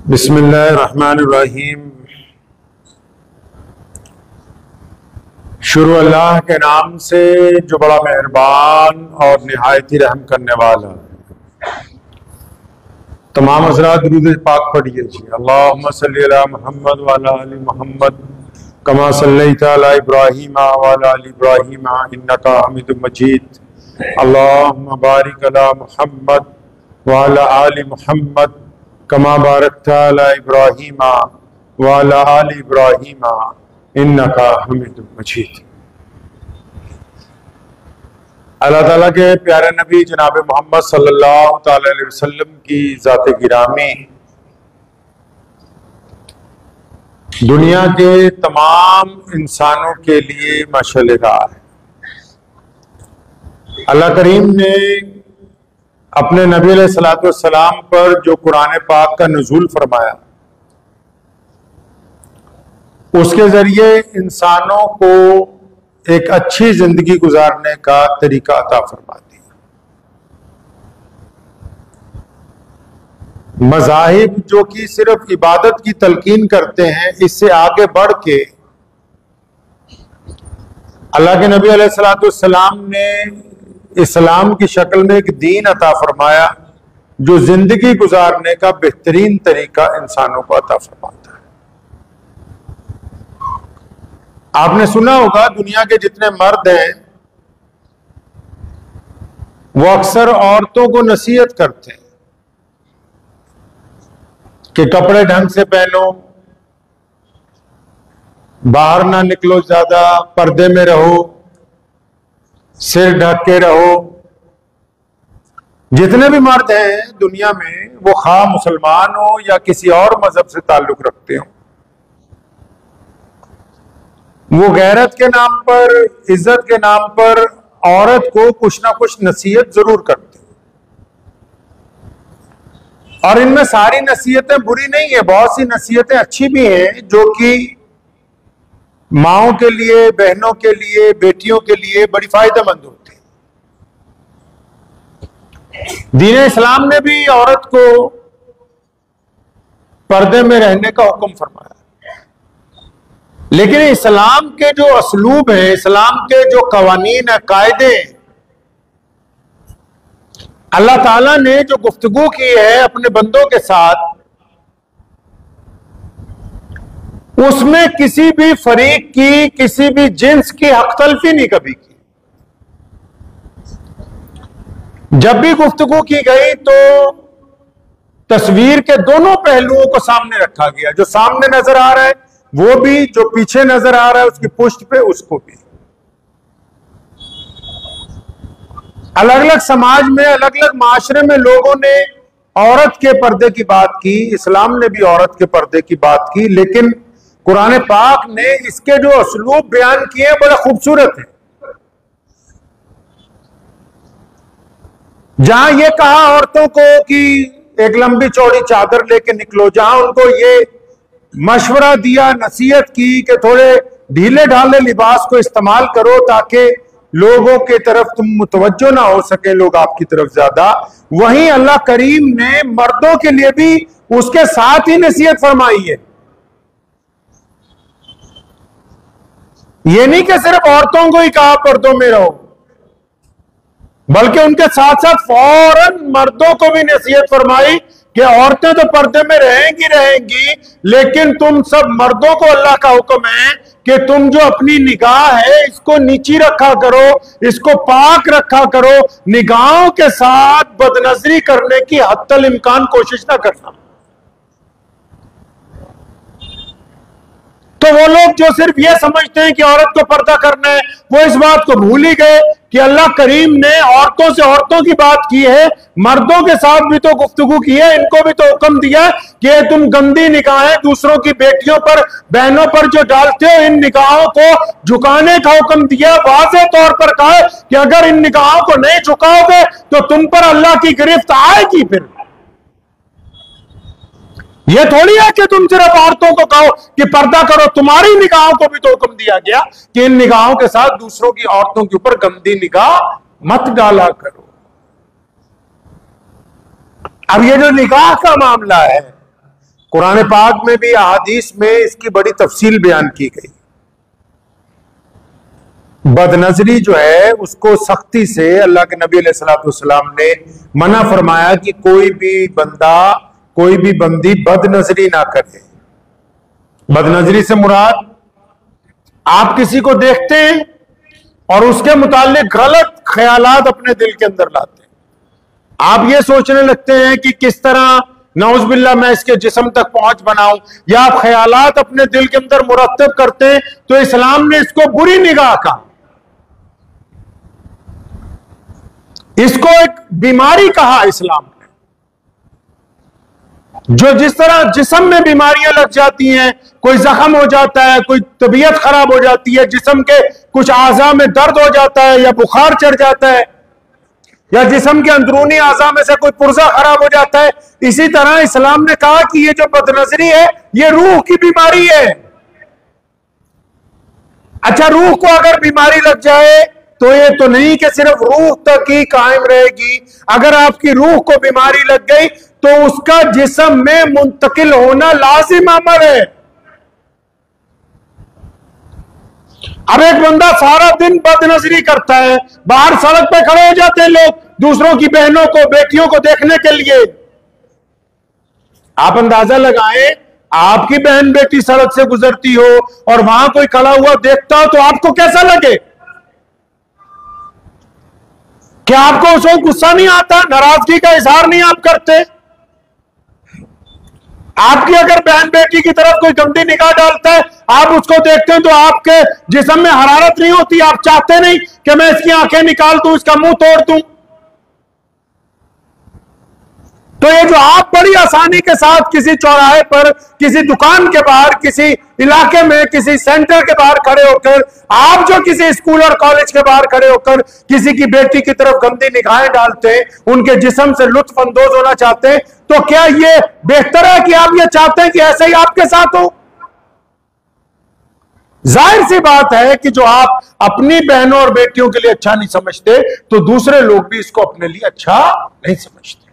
बिस्मिल्लाहिर्रहमानिर्रहीम। शुरू अल्लाह के नाम से जो बड़ा मेहरबान और निहायती रहम करने वाला। तमाम हज़रात दुरूद पाक पढ़िए जी। अल्लाहुम्मा सल्ली अला मुहम्मद व अला आलि मुहम्मद कमा सल्लैता अला इब्राहीम व अला आलि इब्राहीम इन्नका हमीदुम मजीद। अल्लाहुम्मा बारिक अला मुहम्मद व अला आलि मुहम्मद कमा बारकता अला इब्राहीम व अला आलि इब्राहीम इन्नका हमीदुम मजीद। अल्लाह ताला के प्यारे नबी जनाब मोहम्मद सल्लल्लाहु ताला अलैहि वसल्लम की ज़ात गिरामी दुनिया के तमाम इंसानों के लिए मशाल-ए-राह है। अल्लाह करीम ने अपने नबी अलैहिस्सलाम पर जो कुरान पाक का नुज़ूल फरमाया, उसके जरिए इंसानों को एक अच्छी जिंदगी गुजारने का तरीका अता फरमा दिया। मज़ाहिब जो कि सिर्फ इबादत की तलकीन करते हैं, इससे आगे बढ़ के अल्लाह के नबी अलैहिस्सलाम ने इस्लाम की शक्ल में एक दीन अता फरमाया जो जिंदगी गुजारने का बेहतरीन तरीका इंसानों को अता फरमाता है। आपने सुना होगा दुनिया के जितने मर्द हैं वो अक्सर औरतों को नसीहत करते हैं कि कपड़े ढंग से पहनो, बाहर ना निकलो, ज्यादा पर्दे में रहो, सिर ढक के रहो। जितने भी मर्द हैं दुनिया में, वो खा मुसलमान हो या किसी और मजहब से ताल्लुक रखते हो, वो गैरत के नाम पर, इज्जत के नाम पर औरत को कुछ ना कुछ नसीहत जरूर करते हैं। और इनमें सारी नसीहतें बुरी नहीं है, बहुत सी नसीहतें अच्छी भी हैं जो कि माओं के लिए, बहनों के लिए, बेटियों के लिए बड़ी फायदेमंद होती है। दीन इस्लाम ने भी औरत को पर्दे में रहने का हुक्म फरमाया, लेकिन इस्लाम के जो असलूब है, इस्लाम के जो कवानीन है, कायदे, अल्लाह ताला ने जो गुफ्तगू की है अपने बंदों के साथ, उसमें किसी भी फरीक की, किसी भी जिन्स की हक तलफी नहीं कभी की। जब भी गुफ्तगू की गई तो तस्वीर के दोनों पहलुओं को सामने रखा गया, जो सामने नजर आ रहा है वो भी, जो पीछे नजर आ रहा है उसकी पुष्ट पे उसको भी। अलग अलग समाज में, अलग अलग माशरे में लोगों ने औरत के पर्दे की बात की, इस्लाम ने भी औरत के पर्दे की बात की, लेकिन कुरान पाक ने इसके जो असलूब बयान किए बड़े खूबसूरत हैं। जहां ये कहा औरतों को कि एक लंबी चौड़ी चादर लेके निकलो, जहां उनको ये मशवरा दिया, नसीहत की कि थोड़े ढीले ढाले लिबास को इस्तेमाल करो ताकि लोगों के तरफ तुम मुतवज्जो ना हो सके, लोग आपकी तरफ ज्यादा, वहीं अल्लाह करीम ने मर्दों के लिए भी उसके साथ ही नसीहत फरमाई है। ये नहीं कि सिर्फ औरतों को ही कहा पर्दों में रहो, बल्कि उनके साथ साथ फौरन मर्दों को भी नसीहत फरमाई कि औरतें तो पर्दे में रहेंगी, लेकिन तुम सब मर्दों को अल्लाह का हुक्म है कि तुम जो अपनी निगाह है इसको नीची रखा करो, इसको पाक रखा करो, निगाहों के साथ बदनजरी करने की हत्तल इम्कान कोशिश ना करना। तो वो लोग जो सिर्फ ये समझते हैं कि औरत को पर्दा करना है, वो इस बात को भूल ही गए कि अल्लाह करीम ने औरतों से औरतों की बात की है, मर्दों के साथ भी तो गुफ्तगू की है, इनको भी तो हुक्म दिया कि तुम गंदी निगाहें दूसरों की बेटियों पर, बहनों पर जो डालते हो, इन निगाहों को झुकाने का हुक्म दिया। वाज़ेह तौर पर कहा कि अगर इन निगाहों को नहीं झुकाओगे तो तुम पर अल्लाह की गिरफ्त आएगी। फिर यह थोड़ी है कि तुम सिर्फ औरतों को कहो कि पर्दा करो, तुम्हारी निगाहों को भी तो हुक्म दिया गया कि इन निगाहों के साथ दूसरों की, औरतों के ऊपर गंदी निगाह मत डाला करो। अब ये जो निकाह का मामला है, कुरान पाक में भी अहादीस में इसकी बड़ी तफसील बयान की गई। बदनजरी जो है उसको सख्ती से अल्लाह के नबी अलैहिस्सलाम ने मना फरमाया कि कोई भी बंदा, कोई भी बंदी बदनजरी ना करे। बदनजरी से मुराद, आप किसी को देखते हैं और उसके मुतालिक गलत ख्यालात अपने दिल के अंदर लाते हैं। आप ये सोचने लगते हैं कि किस तरह नौज़बिल्लाह मैं इसके जिस्म तक पहुंच बनाऊं, या आप ख्यालात अपने दिल के अंदर मुरत्तब करते हैं, तो इस्लाम ने इसको बुरी निगाह कहा, इसको एक बीमारी कहा इस्लाम ने। जो जिस तरह जिस्म में बीमारियां लग जाती हैं, कोई जख्म हो जाता है, कोई तबीयत खराब हो जाती है, जिस्म के कुछ आज़ा में दर्द हो जाता है, या बुखार चढ़ जाता है, या जिस्म के अंदरूनी आज़ा में से कोई पुर्जा खराब हो जाता है, इसी तरह इस्लाम ने कहा कि ये जो बदनजरी है ये रूह की बीमारी है। अच्छा, रूह को अगर बीमारी लग जाए तो ये तो नहीं कि सिर्फ रूह तक ही कायम रहेगी। अगर आपकी रूह को बीमारी लग गई तो उसका जिस्म में मुंतकिल होना लाजिम अमर है। अब एक बंदा सारा दिन बदनजरी करता है, बाहर सड़क पे खड़े हो जाते हैं लोग दूसरों की बहनों को, बेटियों को देखने के लिए। आप अंदाजा लगाएं, आपकी बहन बेटी सड़क से गुजरती हो और वहां कोई खड़ा हुआ देखता हो तो आपको कैसा लगे? क्या आपको उस वक्त गुस्सा नहीं आता? नाराजगी का इजहार नहीं आप करते? आपकी अगर बहन बेटी की तरफ कोई गंदी निगाह डालता है, आप उसको देखते हैं तो आपके जिस्म में हरारत नहीं होती? आप चाहते नहीं कि मैं इसकी आंखें निकाल दूं, इसका मुंह तोड़ दूं? तो ये जो आप बड़ी आसानी के साथ किसी चौराहे पर, किसी दुकान के बाहर, किसी इलाके में, किसी सेंटर के बाहर खड़े होकर, आप जो किसी स्कूल और कॉलेज के बाहर खड़े होकर किसी की बेटी की तरफ गंदी निगाहें डालते हैं, उनके जिस्म से लुत्फ अंदोज होना चाहते हैं, तो क्या ये बेहतर है कि आप ये चाहते हैं कि ऐसे ही आपके साथ हो? जाहिर सी बात है कि जो आप अपनी बहनों और बेटियों के लिए अच्छा नहीं समझते, तो दूसरे लोग भी इसको अपने लिए अच्छा नहीं समझते।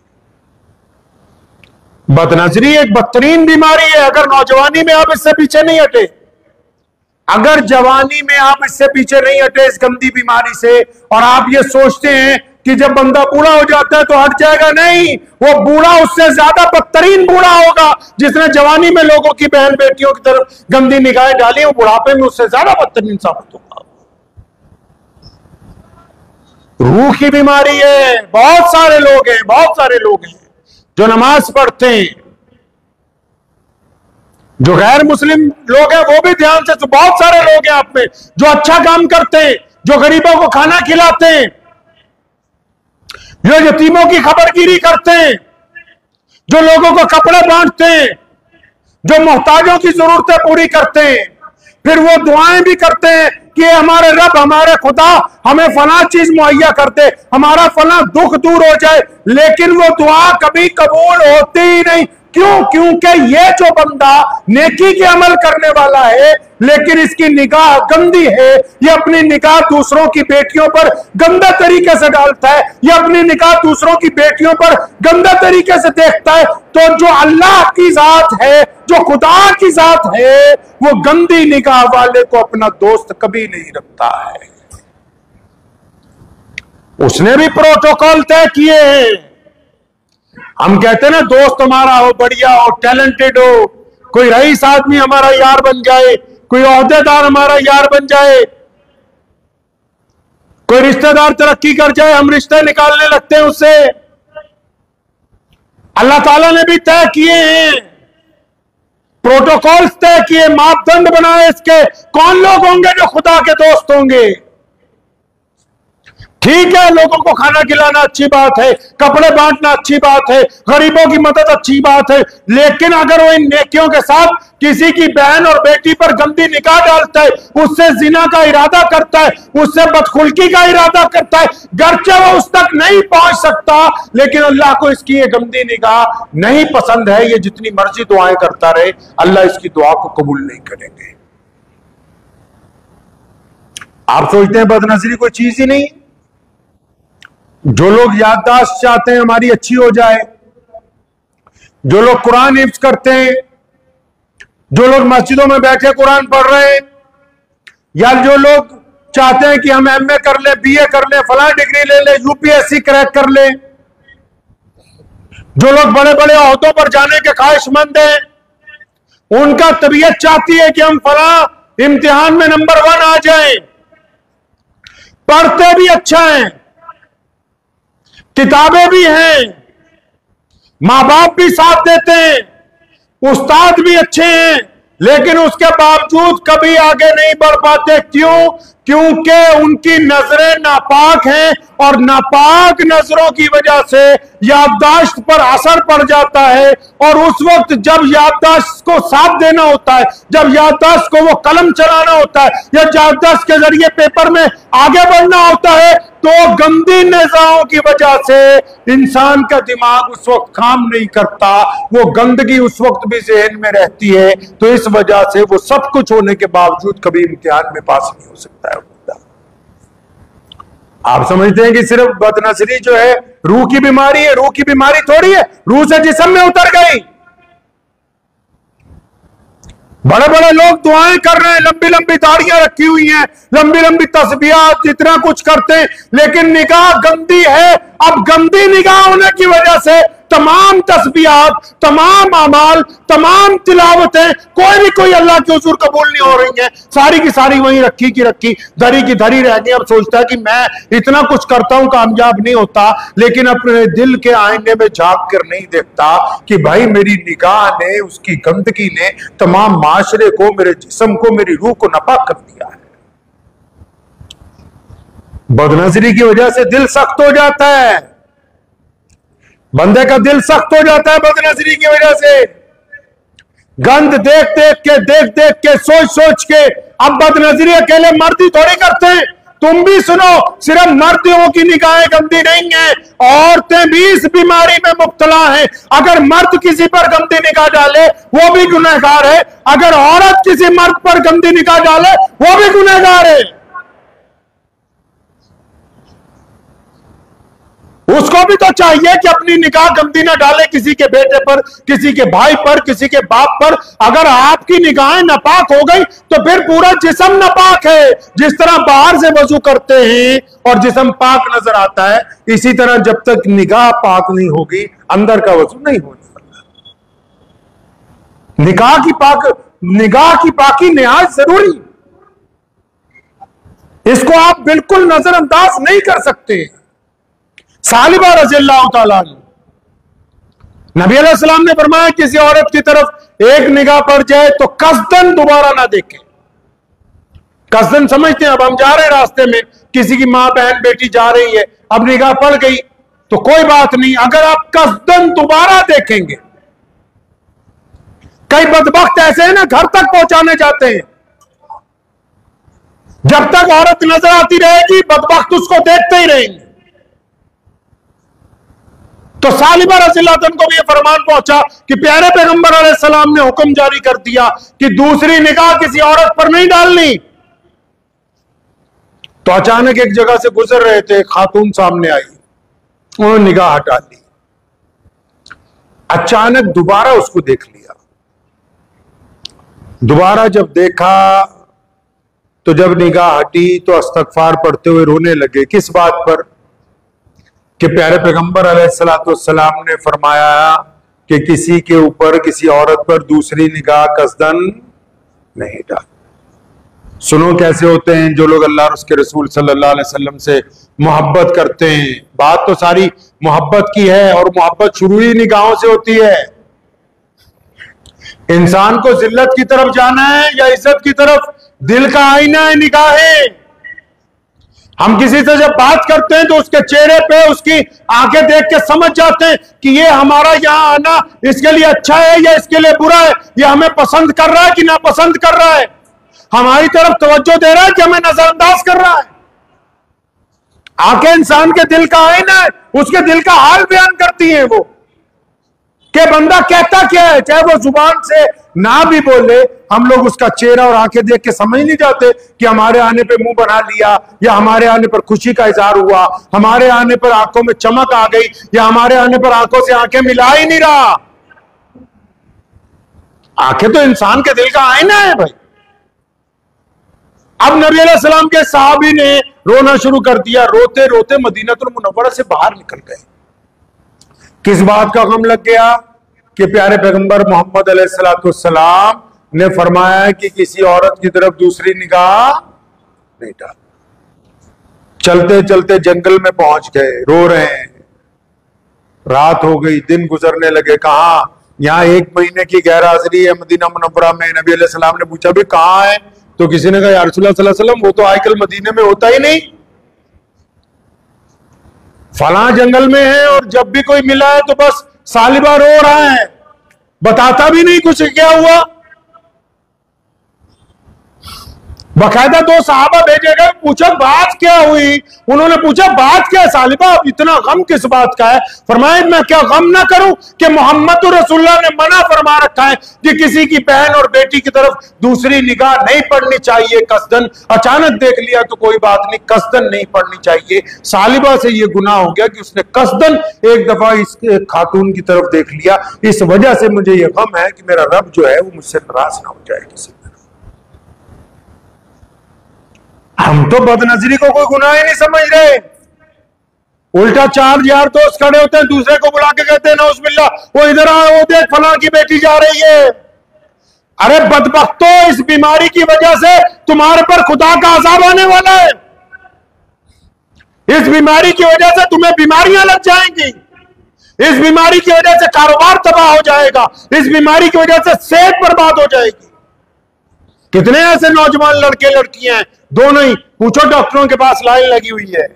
बदनजरी एक बदतरीन बीमारी है। अगर नौजवानी में आप इससे पीछे नहीं हटे, अगर जवानी में आप इससे पीछे नहीं हटे इस गंदी बीमारी से, और आप ये सोचते हैं कि जब बंदा बूढ़ा हो जाता है तो हट जाएगा, नहीं, वो बूढ़ा उससे ज्यादा बदतरीन बूढ़ा होगा। जिसने जवानी में लोगों की बहन बेटियों की तरफ गंदी निगाहें डाली, वो बुढ़ापे में उससे ज्यादा बदतरीन साबित होगा। रूह की बीमारी है। बहुत सारे लोग हैं, बहुत सारे लोग हैं जो नमाज पढ़ते हैं, जो गैर मुस्लिम लोग हैं वो भी ध्यान से, तो बहुत सारे लोग हैं आप में जो अच्छा काम करते हैं, जो गरीबों को खाना खिलाते हैं, जो यतीमों की खबरगिरी करते हैं, जो लोगों को कपड़े बांटते हैं, जो मोहताजों की जरूरतें पूरी करते हैं, फिर वो दुआएं भी करते हैं कि हमारे रब, हमारे खुदा हमें फला चीज मुहैया कर दे, हमारा फला दुख दूर हो जाए, लेकिन वो दुआ कभी कबूल होती ही नहीं। क्यों? क्योंकि ये जो बंदा नेकी के अमल करने वाला है लेकिन इसकी निगाह गंदी है, ये अपनी निगाह दूसरों की बेटियों पर गंदा तरीके से डालता है, ये अपनी निगाह दूसरों की बेटियों पर गंदा तरीके से देखता है, तो जो अल्लाह की जात है, जो खुदा की जात है, वो गंदी निगाह वाले को अपना दोस्त कभी नहीं रखता है। उसने भी प्रोटोकॉल तय किए हैं। हम कहते हैं ना, दोस्त हमारा हो, बढ़िया हो, टैलेंटेड हो, कोई रईस आदमी हमारा यार बन जाए, कोई ओहदेदार हमारा यार बन जाए, कोई रिश्तेदार तरक्की कर जाए, हम रिश्ते निकालने लगते हैं उससे। अल्लाह ताला ने भी तय किए हैं, प्रोटोकॉल्स तय किए, मापदंड बनाए इसके, कौन लोग होंगे जो खुदा के दोस्त होंगे। ठीक है, लोगों को खाना खिलाना अच्छी बात है, कपड़े बांटना अच्छी बात है, गरीबों की मदद अच्छी बात है, लेकिन अगर वो इन नेकियों के साथ किसी की बहन और बेटी पर गंदी निगाह डालता है, उससे जिना का इरादा करता है, उससे बदखुल्की का इरादा करता है, गर्चे वो उस तक नहीं पहुंच सकता, लेकिन अल्लाह को इसकी ये गंदी निगाह नहीं पसंद है, ये जितनी मर्जी दुआएं करता रहे, अल्लाह इसकी दुआ को कबूल नहीं करेंगे। आप सोचते हैं बदनजरी कोई चीज ही नहीं? जो लोग याददाश्त चाहते हैं हमारी अच्छी हो जाए, जो लोग कुरान हिफ्ज करते हैं, जो लोग मस्जिदों में बैठे कुरान पढ़ रहे हैं, या जो लोग चाहते हैं कि हम एमए कर ले, बीए कर ले, फलां डिग्री ले ले, यूपीएससी क्रैक कर ले, जो लोग बड़े बड़े ओहदों पर जाने के ख्वाहिशमंद हैं, उनका तबीयत चाहती है कि हम फलां इम्तिहान में नंबर 1 आ जाएं। पढ़ते भी अच्छा हैं, किताबें भी हैं, मां बाप भी साथ देते हैं, उस्ताद भी अच्छे हैं, लेकिन उसके बावजूद कभी आगे नहीं बढ़ पाते। क्यों? क्योंकि उनकी नजरें नापाक हैं, और नापाक नजरों की वजह से याददाश्त पर असर पड़ जाता है। और उस वक्त जब याददाश्त को साथ देना होता है, जब याददाश्त को वो कलम चलाना होता है, या याददाश्त के जरिए पेपर में आगे बढ़ना होता है, तो गंदी निगाहों की वजह से इंसान का दिमाग उस वक्त काम नहीं करता, वो गंदगी उस वक्त भी ज़हन में रहती है। तो इस वजह से वो सब कुछ होने के बावजूद कभी इम्तिहान में पास नहीं हो सकता है। आप समझते हैं कि सिर्फ बदनजरी जो है रूह की बीमारी है? रूह की बीमारी थोड़ी है, रूह से जिस्म में उतर गई। बड़े बड़े लोग दुआएं कर रहे हैं, लंबी लंबी दाढ़ियां रखी हुई हैं, लंबी लंबी तस्बीहात, इतना कुछ करते हैं, लेकिन निगाह गंदी है। अब गंदी निगाह होने की वजह से तमाम तस्बीहात, तमाम अमाल, तमाम तिलावतें कोई अल्लाह के हुजूर कबूल नहीं हो रही हैं। सारी की सारी वहीं रखी की रखी, धरी की धरी रह गई। अब सोचता है कि मैं इतना कुछ करता हूं, कामयाब नहीं होता, लेकिन अपने दिल के आईने में झांक कर नहीं देखता कि भाई मेरी निगाह ने, उसकी गंदगी ने तमाम माशरे को, मेरे जिस्म को, मेरी रूह को नापाक कर दिया है। बदनजरी की वजह से दिल सख्त हो जाता है, बंदे का दिल सख्त हो जाता है बदनजरी की वजह से। गंद देख देख के, सोच सोच के। अब बदनजरी अकेले मर्द ही थोड़ी करते हैं, तुम भी सुनो, सिर्फ मर्दों की निगाहें गंदी नहीं है, औरतें भी इस बीमारी में मुब्तला हैं। अगर मर्द किसी पर गंदी निगाह डाले वो भी गुनहगार है, अगर औरत किसी मर्द पर गंदी निगाह डाले वो भी गुनहगार है। उसको भी तो चाहिए कि अपनी निगाह गंदी ना डाले किसी के बेटे पर, किसी के भाई पर, किसी के बाप पर। अगर आपकी निगाहें नापाक हो गई तो फिर पूरा जिस्म नापाक है। जिस तरह बाहर से वजू करते हैं और जिस्म पाक नजर आता है, इसी तरह जब तक निगाह पाक नहीं होगी अंदर का वजू नहीं हो सकता। निगाह की पाकी निहायत जरूरी, इसको आप बिल्कुल नजरअंदाज नहीं कर सकते। सालिबा रज़ियल्लाहु ताला नबी अलैहि सलाम ने फरमाया किसी औरत की तरफ एक निगाह पड़ जाए तो कसदन दोबारा ना देखे। कसदन समझते हैं? अब हम जा रहे हैं रास्ते में, किसी की मां बहन बेटी जा रही है, अब निगाह पड़ गई तो कोई बात नहीं, अगर आप कसदन दोबारा देखेंगे। कई बदबख्त ऐसे हैं ना, घर तक पहुंचाने जाते हैं, जब तक औरत नजर आती रहेगी बदबख्त उसको देखते ही रहेंगे। तो सालिबा रज़ियल्लाहु अन्हा को भी यह फरमान पहुंचा कि प्यारे पैगंबर अलैहिस्सलाम ने हुक्म जारी कर दिया कि दूसरी निगाह किसी औरत पर नहीं डालनी। तो अचानक एक जगह से गुजर रहे थे, खातून सामने आई, उन्होंने निगाह हटा ली। अचानक दोबारा उसको देख लिया। दोबारा जब देखा तो जब निगाह हटी तो इस्तग़फ़ार पढ़ते हुए रोने लगे। किस बात पर? कि प्यारे पैगंबर अलैहिस्सलाम ने फरमाया कि किसी के ऊपर, किसी औरत पर दूसरी निगाह कसदन नहीं डाल। सुनो कैसे होते हैं जो लोग अल्लाह और उसके रसूल सल्लल्लाहु अलैहि वसल्लम से मोहब्बत करते हैं। बात तो सारी मोहब्बत की है, और मोहब्बत शुरू ही निगाहों से होती है। इंसान को जिल्लत की तरफ जाना है या इज्जत की तरफ? दिल का आईना है निगाहें। हम किसी से जब बात करते हैं तो उसके चेहरे पे, उसकी आंखें देख के समझ जाते हैं कि ये हमारा यहां आना इसके लिए अच्छा है या इसके लिए बुरा है, ये हमें पसंद कर रहा है कि ना पसंद कर रहा है, हमारी तरफ तवज्जो दे रहा है कि हमें नजरअंदाज कर रहा है। आंखें इंसान के दिल का आईना है, उसके दिल का हाल बयान करती हैं वो, कि बंदा कहता क्या है। चाहे वो जुबान से ना भी बोले, हम लोग उसका चेहरा और आंखें देख के समझ नहीं जाते कि हमारे आने पे मुंह बना लिया, या हमारे आने पर खुशी का इजहार हुआ, हमारे आने पर आंखों में चमक आ गई, या हमारे आने पर आंखों से आंखें मिला ही नहीं रहा। आंखें तो इंसान के दिल का आईना है भाई। अब नबी अलैहिस्सलाम के सहाबी ने रोना शुरू कर दिया, रोते रोते मदीनतुल मुनव्वरा से बाहर निकल गए। किस बात का गम लग गया कि प्यारे पैगंबर मोहम्मद अलैहिस्सलाम ने फरमाया कि किसी औरत की तरफ दूसरी निगाह नहीं डाल। चलते चलते जंगल में पहुंच गए, रो रहे हैं। रात हो गई, दिन गुजरने लगे। कहा यहाँ 1 महीने की गैर हाजिरी है मदीना मुनव्वरा में। नबी अलैहिस्सलाम ने पूछा भी कहाँ है, तो किसी ने कहा या रसूलुल्लाह सल्लल्लाहु अलैहि वसल्लम वो तो आजकल मदीने में होता ही नहीं, फलां जंगल में है, और जब भी कोई मिला है तो बस सालिबा रो रहा है, बताता भी नहीं कुछ क्या हुआ। बकायदा 2 सहाबा भेजे गए, पूछा बात क्या हुई। उन्होंने पूछा बात क्या है सालिबा, इतना गम किस बात का है। फरमाया मैं क्या गम ना करूं कि मोहम्मद रसूलुल्लाह ने मना फरमा रखा है कि किसी की बहन और बेटी की तरफ दूसरी निगाह नहीं पड़नी चाहिए कसदन। अचानक देख लिया तो कोई बात नहीं, कसदन नहीं पड़नी चाहिए। सालिबा से यह गुनाह हो गया कि उसने कसदन एक दफा इस खातून की तरफ देख लिया। इस वजह से मुझे यह गम है कि मेरा रब जो है वो मुझसे नाराज ना हो जाए किसी। हम तो बदनजरी को कोई गुनाह ही नहीं समझ रहे, उल्टा 4 यार दोस्त खड़े होते हैं, दूसरे को बुला के कहते हैं नौज़ुबिल्लाह वो इधर आओ, वो देख फलां की बेटी जा रही है। अरे बदबख्तो, इस बीमारी की वजह से तुम्हारे पर खुदा का अज़ाब आने वाला है। इस बीमारी की वजह से तुम्हें बीमारियां लग जाएंगी, इस बीमारी की वजह से कारोबार तबाह हो जाएगा, इस बीमारी की वजह से सेहत बर्बाद हो जाएगी। कितने ऐसे नौजवान लड़के लड़कियां हैं, दोनों ही, पूछो डॉक्टरों के पास लाइन लगी हुई है।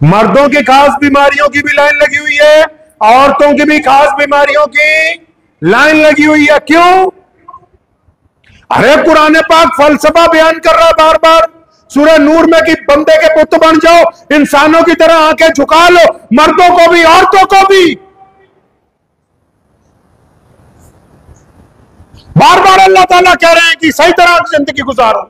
मर्दों की खास बीमारियों की भी लाइन लगी हुई है, औरतों की भी खास बीमारियों की लाइन लगी हुई है। क्यों? अरे कुरान पाक फलसफा बयान कर रहा है बार बार सूरह नूर में कि बंदे के पुत्र बन जाओ, इंसानों की तरह आंखें झुका लो, मर्दों को भी औरतों को भी। बार बार अल्लाह ताला कह रहे हैं कि सही तरह की जिंदगी गुजारो।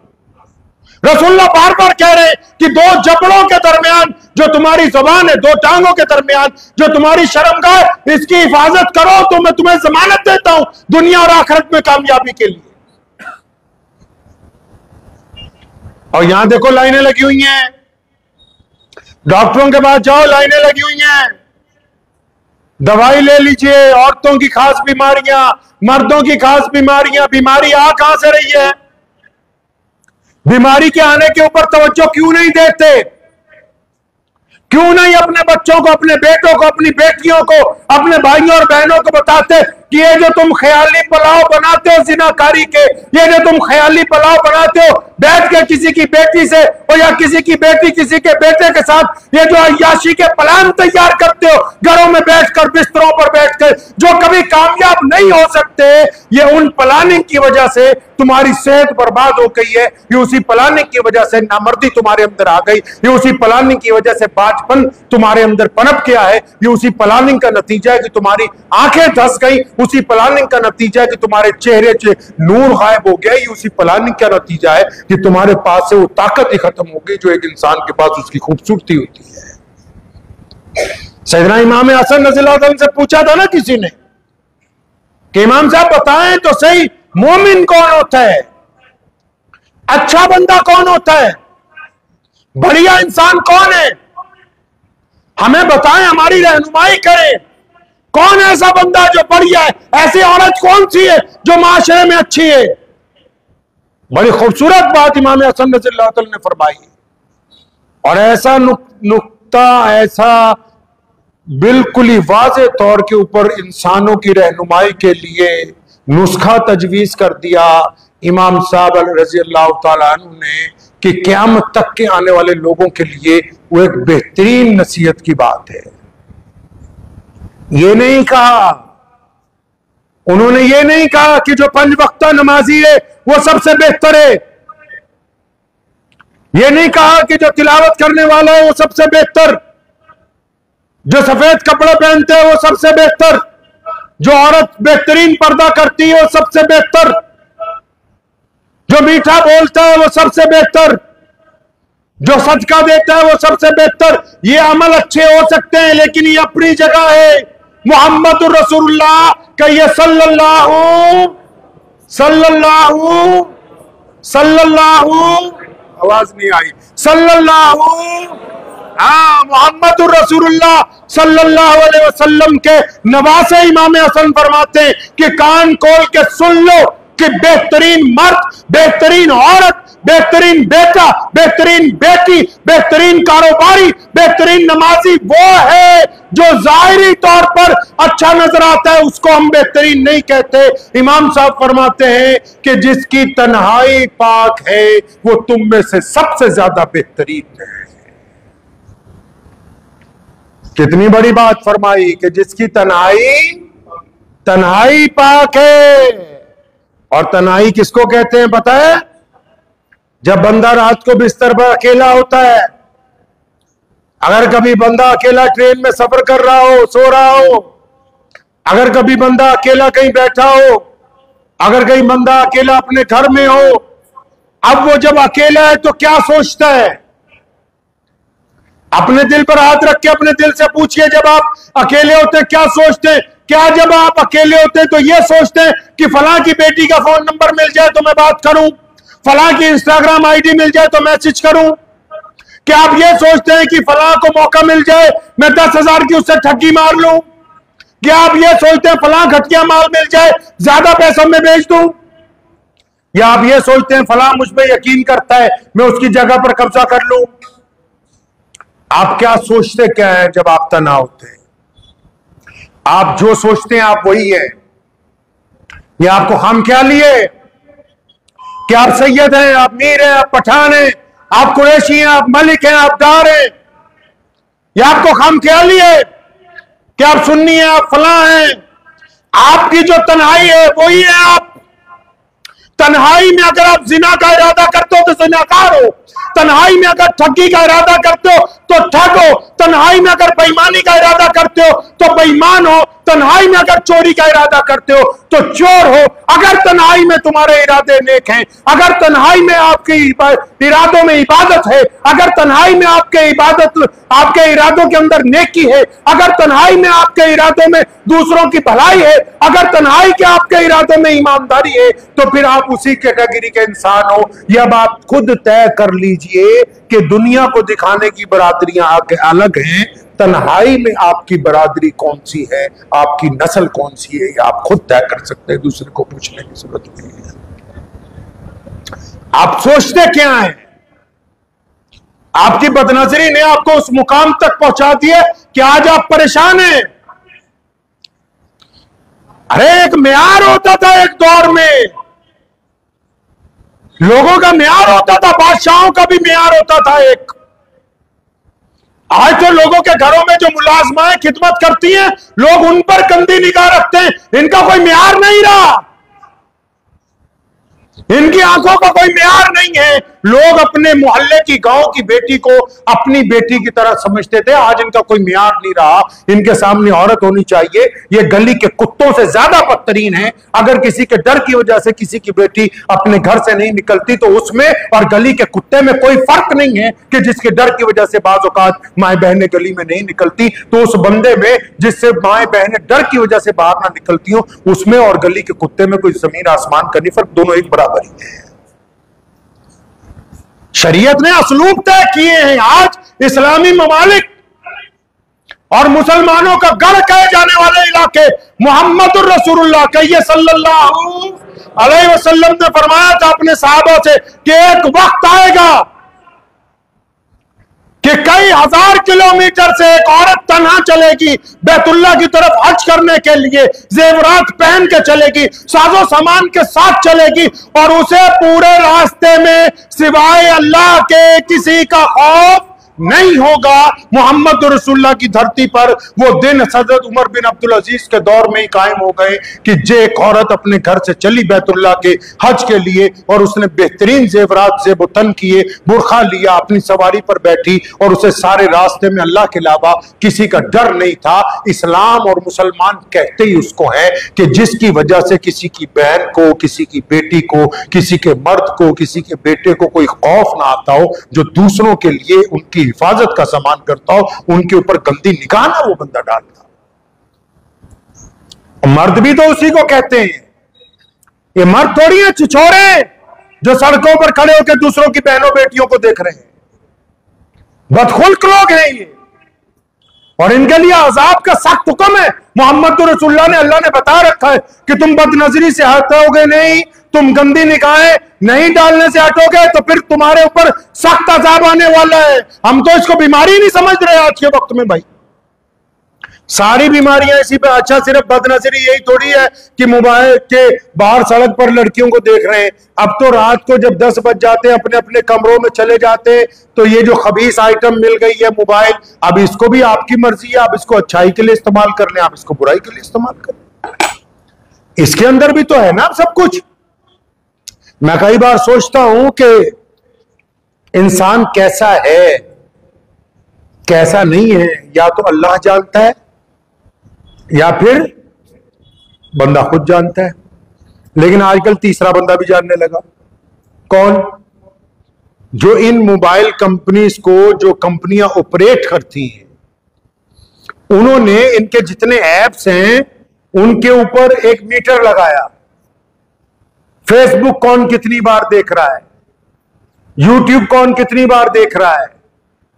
रसूलुल्लाह बार बार कह रहे हैं कि 2 जबड़ों के दरमियान जो तुम्हारी जुबान है, 2 टांगों के दरमियान जो तुम्हारी शर्मगाह, इसकी हिफाजत करो तो मैं तुम्हें जमानत देता हूं दुनिया और आखिरत में कामयाबी के लिए। और यहां देखो लाइनें लगी हुई हैं, डॉक्टरों के पास जाओ लाइनें लगी हुई हैं, दवाई ले लीजिए। औरतों की खास बीमारियां, मर्दों की खास बीमारियां। बीमारी आ कहां से रही है? बीमारी के आने के ऊपर तवज्जो क्यों नहीं देते? क्यों नहीं अपने बच्चों को, अपने बेटों को, अपनी बेटियों को, अपने भाइयों और बहनों को बताते कि ये जो तुम ख्याली पुलाव बनाते हो जिनाकारी के, ये जो तुम ख्याली पुलाव बनाते हो बैठ के किसी की बेटी से, और या किसी की बेटी किसी के बेटे के साथ, ये जो अय्याशी के प्लान तैयार करते हो घरों में बैठकर, बिस्तरों पर बैठकर, जो कभी कामयाब नहीं हो सकते, ये उन प्लानिंग की वजह से तुम्हारी सेहत बर्बाद हो गई है। ये उसी प्लानिंग की वजह से नामर्दी तुम्हारे अंदर आ गई, ये उसी प्लानिंग की वजह से बाजपन तुम्हारे अंदर पनप गया है, ये उसी प्लानिंग का नतीजा है कि तुम्हारी आंखें धंस गई, उसी प्लानिंग का नतीजा है कि तुम्हारे चेहरे से नूर गायब हो गया, ये उसी प्लानिंग का नतीजा है कि तुम्हारे पास से वो ताकत ही खत्म हो गई जो एक इंसान के पास उसकी खूबसूरती होती है। सैयदना इमाम हसन रज़ियल्लाहु अन्हु से पूछा था ना किसी ने कि इमाम साहब बताएं तो सही, मोमिन कौन होता है, अच्छा बंदा कौन होता है, बढ़िया इंसान कौन है, हमें बताएं, हमारी रहनुमाई करें। कौन है ऐसा बंदा जो बढ़िया है, ऐसी औरत कौन सी है जो माशरे में अच्छी है। बड़ी खूबसूरत बात इमाम हसन रज़ियल्लाहु अन्हु ने फरमाई, और ऐसा नुक्ता, ऐसा बिल्कुल ही वाज़े तौर के ऊपर इंसानों की रहनुमाई के लिए नुस्खा तजवीज कर दिया इमाम साहब रज़ियल्लाहु ताला अन्हु ने कि क़यामत तक के आने वाले लोगों के लिए वो एक बेहतरीन नसीहत की बात है। ये नहीं कहा, उन्होंने ये नहीं कहा कि जो 5 वक्ता नमाजी है वो सबसे बेहतर है, ये नहीं कहा कि जो तिलावत करने वाला है वो सबसे बेहतर, जो सफेद कपड़े पहनते हैं वो सबसे बेहतर, जो औरत बेहतरीन पर्दा करती है वो सबसे बेहतर, जो मीठा बोलता है वो सबसे बेहतर, जो सदका देता है वो सबसे बेहतर। ये अमल अच्छे हो सकते हैं लेकिन ये अपनी जगह है। मोहम्मद रसूलुल्लाह कि ये सल्लल्लाहु आवाज नहीं आई, सल्लल्लाहु मोहम्मदुर रसूलुल्लाह सल्लल्लाहु अलैहि वसल्लम के नवासे इमाम हसन फरमाते हैं कि कान खोल के सुन लो कि बेहतरीन मर्द, बेहतरीन औरत, बेहतरीन बेटा, बेहतरीन बेटी, बेहतरीन कारोबारी, बेहतरीन नमाजी वो है जो जाहिरी तौर पर अच्छा नजर आता है, उसको हम बेहतरीन नहीं कहते। इमाम साहब फरमाते हैं कि जिसकी तन्हाई पाक है वो तुम में से सबसे ज्यादा बेहतरीन है। कितनी बड़ी बात फरमाई कि जिसकी तन्हाई पाक है। और तन्हाई किसको कहते हैं पता है? जब बंदा रात को बिस्तर पर अकेला होता है। अगर कभी बंदा अकेला ट्रेन में सफर कर रहा हो, सो रहा हो, अगर कभी बंदा अकेला कहीं बैठा हो, अगर कहीं बंदा अकेला अपने घर में हो, अब वो जब अकेला है तो क्या सोचता है? अपने दिल पर हाथ रख के अपने दिल से पूछिए, जब आप अकेले होते हैं क्या सोचते हैं? क्या जब आप अकेले होते हैं तो ये सोचते हैं कि फलां की बेटी का फोन नंबर मिल जाए तो मैं बात करूं, फलां की इंस्टाग्राम आईडी मिल जाए तो मैसेज करूं? क्या आप ये सोचते हैं कि फलां को मौका मिल जाए मैं 10,000 की उससे ठगी मार लूं? क्या आप ये सोचते हैं फलां घटिया माल मिल जाए ज्यादा पैसा में बेच दूं? या आप ये सोचते हैं फलां मुझ पे यकीन करता है मैं उसकी जगह पर कब्जा कर लूं? आप क्या सोचते क्या है जब आप तनाव होते हैं? आप जो सोचते हैं आप वही है। ये आपको हम क्या लिए कि आप सैयद हैं, आप मीर हैं, आप पठान हैं, आप कुरैशी हैं, आप मलिक हैं, आप डार हैं। ये आपको हम क्या लिए कि आप सुन्नी हैं, आप फलां हैं। आपकी जो तन्हाई है वही है आप। तन्हाई में अगर आप जिना का इरादा करते हो तो जिनाकार हो, तन्हाई में अगर ठगी का इरादा करते हो तो ठग हो, तन्हाई में अगर बेईमानी का इरादा करते हो तो बेईमान हो, तन्हाई में अगर चोरी का इरादा करते हो तो चोर हो। अगर तन्हाई में तुम्हारे इरादे नेक हैं, अगर तन्हाई में आपके इरादों में इबादत है, अगर तन्हाई में आपके इरादों के अंदर नेकी है, अगर तन्हाई में आपके इरादों में दूसरों की भलाई है, अगर तन्हाई के आपके इरादों में ईमानदारी है, तो फिर आप उसी कैटेगरी के इंसान हो। ये अब आप खुद तय कर लीजिए कि दुनिया को दिखाने की बरादरियां अलग हैं, तन्हाई में आपकी बरादरी कौन सी है, आपकी नस्ल कौन सी है, आप खुद तय कर सकते हैं, दूसरे को पूछने की जरूरत नहीं है। आप सोचते क्या हैं? आपकी बदनजरी ने आपको उस मुकाम तक पहुंचा दिया कि आज आप परेशान हैं। अरे एक मेयार होता था, एक दौर में लोगों का मेयार होता था, बादशाहों का भी मेयार होता था एक। आज तो लोगों के घरों में जो मुलाजमाएं खिदमत करती हैं, लोग उन पर गंदी निगाह रखते हैं। इनका कोई मेयार नहीं रहा, इनकी आंखों का कोई मेयार नहीं है। लोग अपने मोहल्ले की, गांव की बेटी को अपनी बेटी की तरह समझते थे, आज इनका कोई मेयार नहीं रहा। इनके सामने औरत होनी चाहिए, ये गली के कुत्तों से ज्यादा बदतरीन है। अगर किसी के डर की वजह से किसी की बेटी अपने घर से नहीं निकलती तो उसमें और गली के कुत्ते में कोई फर्क नहीं है कि जिसके डर की वजह से बाज़ औक़ात माएं बहनें गली में नहीं निकलती, तो उस बंदे में जिससे माएं बहनें डर की वजह से बाहर ना निकलती हो, उसमें और गली के कुत्ते में कोई जमीन आसमान का नहीं फर्क, दोनों एक बराबर ही है। शरीयत ने असलूब तय किए हैं। आज इस्लामी ममालिक और मुसलमानों का गढ़ कहे जाने वाले इलाके मोहम्मदुर रसूलुल्लाह कहिए सल्लल्लाहु अलैहि वसल्लम ने फरमाया था अपने सहाबा से कि एक वक्त आएगा कि कई हजार किलोमीटर से एक औरत तन्हा चलेगी बैतुल्लाह की तरफ हज करने के लिए, जेवरात पहन के चलेगी, साजो सामान के साथ चलेगी, और उसे पूरे रास्ते में सिवाय अल्लाह के किसी का खौफ नहीं होगा। मोहम्मद रसूलुल्लाह की धरती पर वो दिन हज़रत उमर बिन अब्दुल अजीज के दौर में ही कायम हो गए कि जे एक औरत अपने घर से चली बैतुल्लाह के हज के लिए और उसने बेहतरीन जेवरात से बुतन किए, बुरखा लिया, अपनी सवारी पर बैठी और उसे सारे रास्ते में अल्लाह के अलावा किसी का डर नहीं था। इस्लाम और मुसलमान कहते ही उसको है कि जिसकी वजह से किसी की बहन को, किसी की बेटी को, किसी के मर्द को, किसी के बेटे को कोई खौफ ना आता हो, जो दूसरों के लिए उनकी हिफाजत का सामान करता हो, उनके ऊपर गंदी निगाह ना वो बंदा डालता। मर्द भी तो उसी को कहते हैं। ये मर्द थोड़ी है छिछोरे जो सड़कों पर खड़े होकर दूसरों की बहनों बेटियों को देख रहे हैं। बदखुल्क लोग हैं ये, और इनके लिए अजाब का सख्त हुक्म है। मोहम्मद रसूलुल्लाह ने, अल्लाह ने बता रखा है कि तुम बदनजरी से हटोगे नहीं, तुम गंदी निगाहें नहीं डालने से हटोगे तो फिर तुम्हारे ऊपर सख्त अजाब आने वाला है। हम तो इसको बीमारी नहीं समझ रहे आज के वक्त में भाई। सारी बीमारियां इसी पे। अच्छा, सिर्फ बदनजरी यही थोड़ी है कि मोबाइल के बाहर सड़क पर लड़कियों को देख रहे हैं। अब तो रात को जब 10 बज जाते हैं अपने अपने कमरों में चले जाते हैं, तो ये जो खबीस आइटम मिल गई है मोबाइल, अब इसको भी आपकी मर्जी है, आप इसको अच्छाई के लिए इस्तेमाल कर लें, आप इसको बुराई के लिए इस्तेमाल कर लें। इसके अंदर भी तो है ना सब कुछ। मैं कई बार सोचता हूं कि इंसान कैसा है कैसा नहीं है, या तो अल्लाह जानता है या फिर बंदा खुद जानता है। लेकिन आजकल तीसरा बंदा भी जानने लगा। कौन? जो इन मोबाइल कंपनीज को, जो कंपनियां ऑपरेट करती हैं, उन्होंने इनके जितने ऐप्स हैं उनके ऊपर एक मीटर लगाया। फेसबुक कौन कितनी बार देख रहा है, यूट्यूब कौन कितनी बार देख रहा है,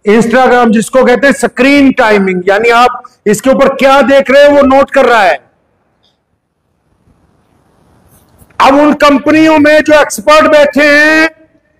इंस्टाग्राम जिसको कहते हैं स्क्रीन टाइमिंग, यानी आप इसके ऊपर क्या देख रहे हैं वो नोट कर रहा है। अब उन कंपनियों में जो एक्सपर्ट बैठे हैं,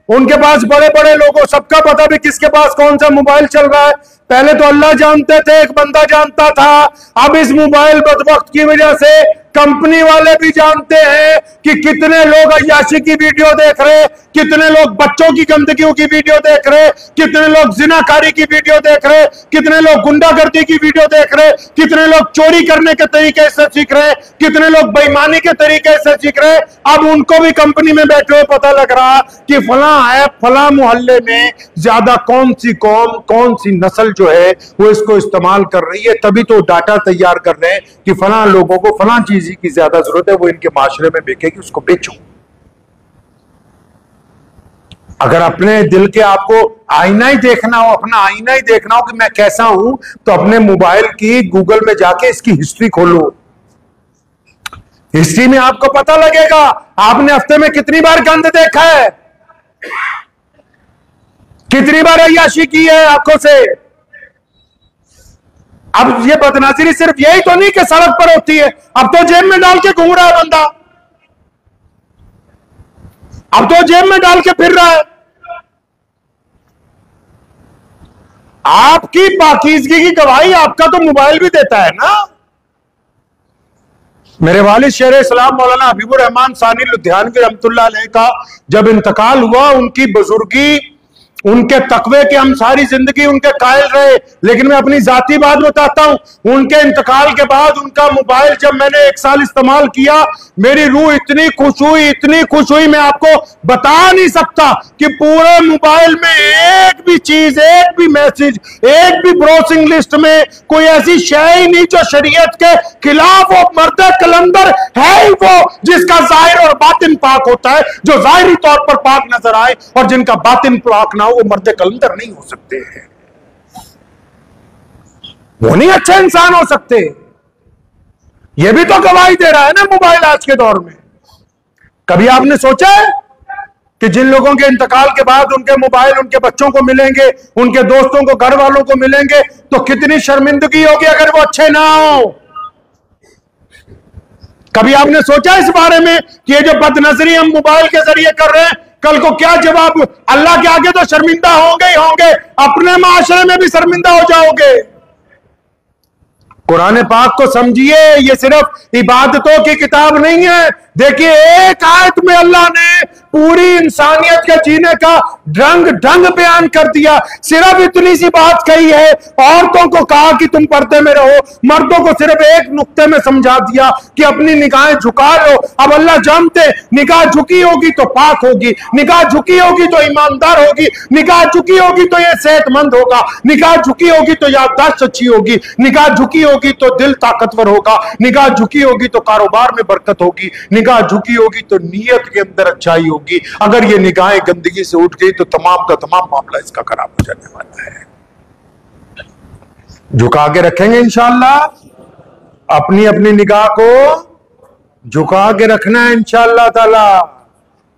उनके पास बड़े बड़े लोगों, सबका पता भी किसके पास कौन सा मोबाइल चल रहा है। पहले तो अल्लाह जानते थे, एक बंदा जानता था। अब इस मोबाइल बदबख्त की वजह से कंपनी वाले भी जानते हैं कि कितने लोग अय्याशी की वीडियो देख रहे, कितने लोग बच्चों की गंदगियों की वीडियो देख रहे, कितने लोग जिनाकारी की वीडियो देख रहे, कितने लोग गुंडागर्दी की वीडियो देख रहे, कितने लोग चोरी करने के तरीके से सीख रहे, कितने लोग बेईमानी के तरीके से सीख रहे। अब उनको भी कंपनी में बैठे हुए पता लग रहा कि फला है, फला मोहल्ले में ज्यादा कौन सी कौम, कौन सी नस्ल जो है वो इसको इस्तेमाल कर रही है। तभी तो डाटा तैयार कर रहे हैं कि फला लोगों को फला चीज की ज्यादा जरूरत है, वो इनके माशरे में बिकेगी, उसको बेचो। अगर अपने दिल के आपको आईना ही देखना हो, अपना आईना ही देखना हो कि मैं कैसा हूं, तो अपने मोबाइल की गूगल में जाके इसकी हिस्ट्री खोलो। हिस्ट्री में आपको पता लगेगा आपने हफ्ते में कितनी बार गंद देखा है, कितनी बार अय्याशी की है आंखों से। अब ये बदनजरी सिर्फ यही तो नहीं कि सड़क पर होती है, अब तो जेब में डाल के घूम रहा है बंदा, अब तो जेब में डाल के फिर रहा है। आपकी पाकीज़गी की गवाही आपका तो मोबाइल भी देता है ना। मेरे वालिद शेर इस्लाम मौलाना हबीबुर रहमान सानी लुधियानवी रहमतुल्लाह अलैह का जब इंतकाल हुआ, उनकी बुजुर्गी, उनके तकवे के हम सारी जिंदगी उनके कायल रहे। लेकिन मैं अपनी जाती बात बताता हूं, उनके इंतकाल के बाद उनका मोबाइल जब मैंने 1 साल इस्तेमाल किया, मेरी रूह इतनी खुश हुई, इतनी खुश हुई, मैं आपको बता नहीं सकता कि पूरे मोबाइल में एक भी चीज, एक भी मैसेज, एक भी ब्राउजिंग लिस्ट में कोई ऐसी शय ही नहीं जो शरीयत के खिलाफ हो। मर्द कलंदर है ही वो जिसका जाहिर और बातिन पाक होता है, जो जाहिरी तौर पर पाक नजर आए, और जिनका बातिन पाक ना हो वो मर्द कलंदर नहीं हो सकते हैं, वो नहीं अच्छे इंसान हो सकते। ये भी तो गवाही दे रहा है ना मोबाइल आज के दौर में। कभी आपने सोचा है कि जिन लोगों के इंतकाल के बाद उनके मोबाइल उनके बच्चों को मिलेंगे, उनके दोस्तों को, घर वालों को मिलेंगे, तो कितनी शर्मिंदगी होगी अगर वो अच्छे ना हो। कभी आपने सोचा इस बारे में कि ये जो बदनजरी हम मोबाइल के जरिए कर रहे हैं, कल को क्या जवाब? अल्लाह के आगे तो शर्मिंदा होंगे ही होंगे, अपने माशरे में भी शर्मिंदा हो जाओगे। कुरान पाक को समझिए, ये सिर्फ इबादतों की किताब नहीं है। देखिए, एक आयत में अल्लाह ने पूरी इंसानियत के जीने का ढंग बयान कर दिया। सिर्फ इतनी सी बात कही है, औरतों को कहा कि तुम पर्दे में रहो, मर्दों को सिर्फ एक नुक्ते में समझा दिया कि अपनी निगाहें झुका लो। अब अल्लाह जानते, निगाह झुकी होगी तो पाक होगी, निगाह झुकी होगी तो ईमानदार होगी, निगाह झुकी होगी तो ये सेहतमंद होगा, निगाह झुकी होगी तो याददाश्त अच्छी होगी, निगाह झुकी होगी तो दिल ताकतवर होगा, निगाह झुकी होगी तो कारोबार में बरकत होगी, निगाह झुकी होगी तो नीयत के अंदर अच्छाई होगी। अगर ये निगाहें गंदगी से उठ गई तो तमाम का तमाम मामला इसका खराब हो जाने वाला है। झुका के रखेंगे इंशाअल्लाह। अपनी अपनी निगाह को झुका के रखना है इंशाअल्लाह ताला।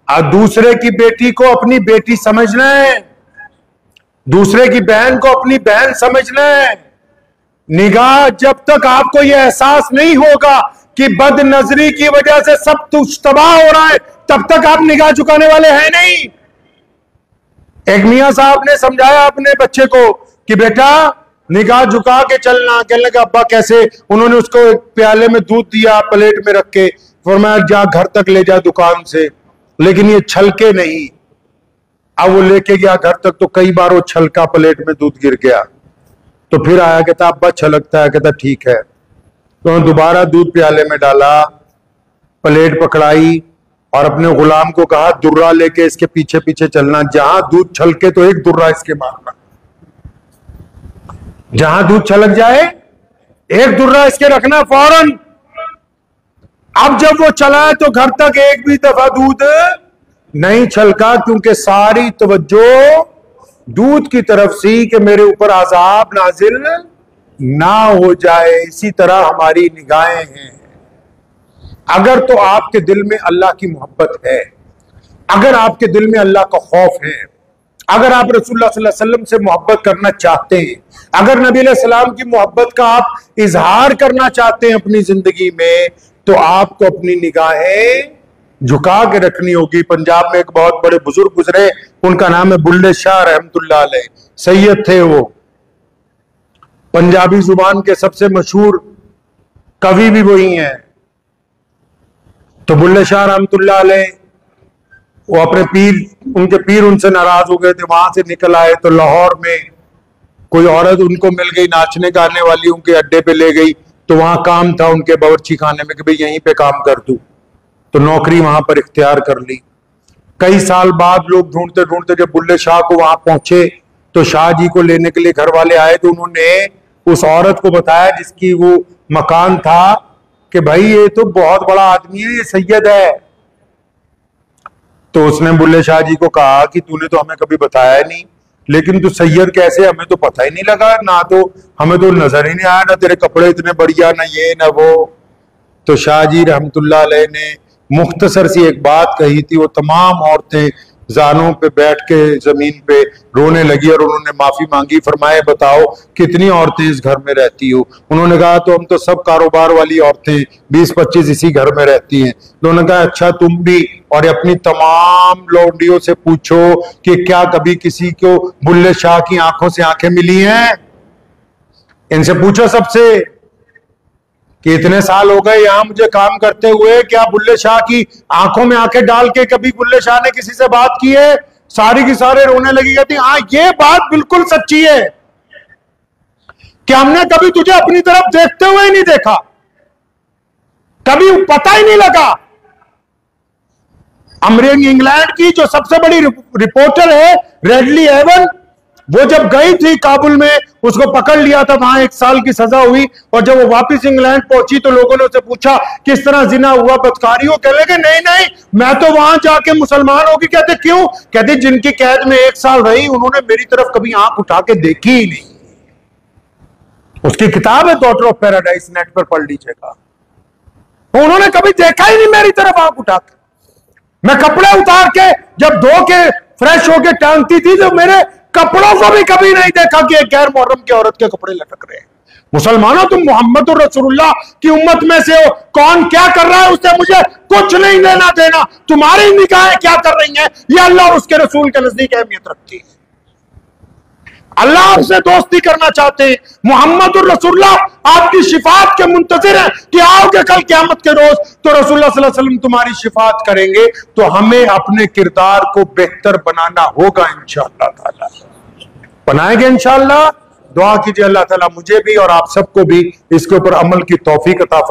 और दूसरे की बेटी को अपनी बेटी समझना है, दूसरे की बहन को अपनी बहन समझना है। निगाह, जब तक आपको यह एहसास नहीं होगा कि बदनजरी की वजह से सब कुछ तबाह हो रहा है, तब तक आप निगाह झुकाने वाले हैं नहीं। एक मियां साहब ने समझाया अपने बच्चे को कि बेटा निगाह झुका के चलना। कहने लगा अब्बा कैसे? उन्होंने उसको एक प्याले में दूध दिया प्लेट में रख के, फरमाया जा घर तक ले जा दुकान से, लेकिन ये छलके नहीं। अब वो लेके गया घर तक तो कई बार वो छलका प्लेट में दूध गिर गया। तो फिर आया, कहता अब्बा छलकता है। कहता ठीक है। तो दोबारा दूध प्याले में डाला, प्लेट पकड़ाई और अपने गुलाम को कहा दुर्रा लेके इसके पीछे पीछे चलना, जहां दूध छलके तो एक दुर्रा इसके मारना, जहां दूध छलक जाए एक दुर्रा इसके रखना फौरन। अब जब वो चला है तो घर तक एक भी दफा दूध नहीं छलका, क्योंकि सारी तवज्जो दूध की तरफ सी कि मेरे ऊपर अजाब नाजिल ना हो जाए। इसी तरह हमारी निगाहें हैं। अगर तो आपके दिल में अल्लाह की मोहब्बत है, अगर आपके दिल में अल्लाह का खौफ है, अगर आप रसूलुल्लाह सल्लल्लाहु अलैहि वसल्लम से मोहब्बत करना चाहते हैं, अगर नबी अलैहि सलाम की मोहब्बत का आप इजहार करना चाहते हैं अपनी जिंदगी में, तो आपको अपनी निगाहें झुका के रखनी होगी। पंजाब में एक बहुत बड़े बुजुर्ग गुजरे, उनका नाम है बुल्ले शाह रहमतुल्लाह अलैह। सैयद थे वो, पंजाबी जुबान के सबसे मशहूर कवि भी वही हैं। तो बुल्ले शाह रहमतुल्लाह अलैह वो अपने पीर, उनके पीर उनसे नाराज हो गए थे, वहां से निकल आए तो लाहौर में कोई औरत उनको मिल गई नाचने गाने वाली, उनके अड्डे पे ले गई। तो वहां काम था उनके बावर्ची खाने में कि भाई यहीं पे काम कर दूं, तो नौकरी वहां पर इख्तियार कर ली। कई साल बाद लोग ढूंढते ढूंढते जब बुल्ले शाह को वहां पहुंचे तो शाह जी को लेने के लिए घर वाले आए, तो उन्होंने उस औरत को बताया जिसकी वो मकान था कि भाई ये तो बहुत बड़ा आदमी है, ये सैयद है। तो उसने बुल्ले शाह जी को कहा कि तूने तो हमें कभी बताया नहीं, लेकिन तू सैयद कैसे? हमें तो पता ही नहीं लगा, ना तो हमें तो नजर ही नहीं आया, ना तेरे कपड़े इतने बढ़िया, ना ये ना वो। तो शाह जी रहमतुल्लाह अलैह ने मुख्तसर सी एक बात कही थी। वो तमाम औरतें जानों पे बैठ के जमीन पे रोने लगी और उन्होंने माफी मांगी। फरमाए बताओ कितनी औरतें इस घर में रहती हो? उन्होंने कहा तो हम तो सब कारोबार वाली औरतें 20-25 इसी घर में रहती हैं। तो उन्होंने कहा अच्छा तुम भी, और अपनी तमाम लौंडियों से पूछो कि क्या कभी किसी को बुल्ले शाह की आंखों से आंखें मिली हैं? इनसे पूछो सबसे कि इतने साल हो गए यहां मुझे काम करते हुए, क्या बुल्ले शाह की आंखों में आंखें डाल के कभी बुल्ले शाह ने किसी से बात की है? सारी की सारे रोने लगी, कहती हाँ ये बात बिल्कुल सच्ची है कि हमने कभी तुझे अपनी तरफ देखते हुए ही नहीं देखा, कभी पता ही नहीं लगा। अमेरिका इंग्लैंड की जो सबसे बड़ी रिपोर्टर है रेडली एवन, वो जब गई थी काबुल में, उसको पकड़ लिया था, वहां 1 साल की सजा हुई। और जब वो वापस इंग्लैंड पहुंची तो लोगों ने उससे पूछा किस तरह जिना हुआ, बदकारी हो? कहने लगे नहीं नहीं मैं तो वहां जाके मुसलमान होगी। कहते क्यों? कहते जिनकी कैद में 1 साल रही उन्होंने मेरी तरफ कभी आंख उठा के देखी ही नहीं। उसकी किताब है डॉटर ऑफ पैराडाइज, नेट पर पढ़ लीजिएगा। उन्होंने कभी देखा ही नहीं मेरी तरफ आंख उठा के। मैं कपड़े उतार के जब धो के फ्रेश होके टांगती थी तो मेरे कपड़ों को भी कभी नहीं देखा कि एक गैर मुहर्रम की औरत के कपड़े लटक रहे हैं। मुसलमानों तुम मोहम्मद रसूलुल्लाह की उम्मत में से हो, कौन क्या कर रहा है उससे मुझे कुछ नहीं लेना देना। तुम्हारी निगाहें क्या कर रही हैं ये अल्लाह और उसके रसूल के नजदीक अहमियत रखती है। अल्लाह आपसे दोस्ती करना चाहते हैं, मोहम्मद रसूलुल्लाह आपकी शिफात के मुंतजिर हैं कि आओगे कल क़यामत के रोज तो रसूलुल्लाह सल्लल्लाहु अलैहि वसल्लम तुम्हारी शिफात करेंगे। तो हमें अपने किरदार को बेहतर बनाना होगा इंशाअल्लाह ताला, बनाएंगे इंशाअल्लाह। दुआ कीजिए अल्लाह ताला मुझे भी और आप सबको भी इसके ऊपर अमल की तौफीक अता फरमाए।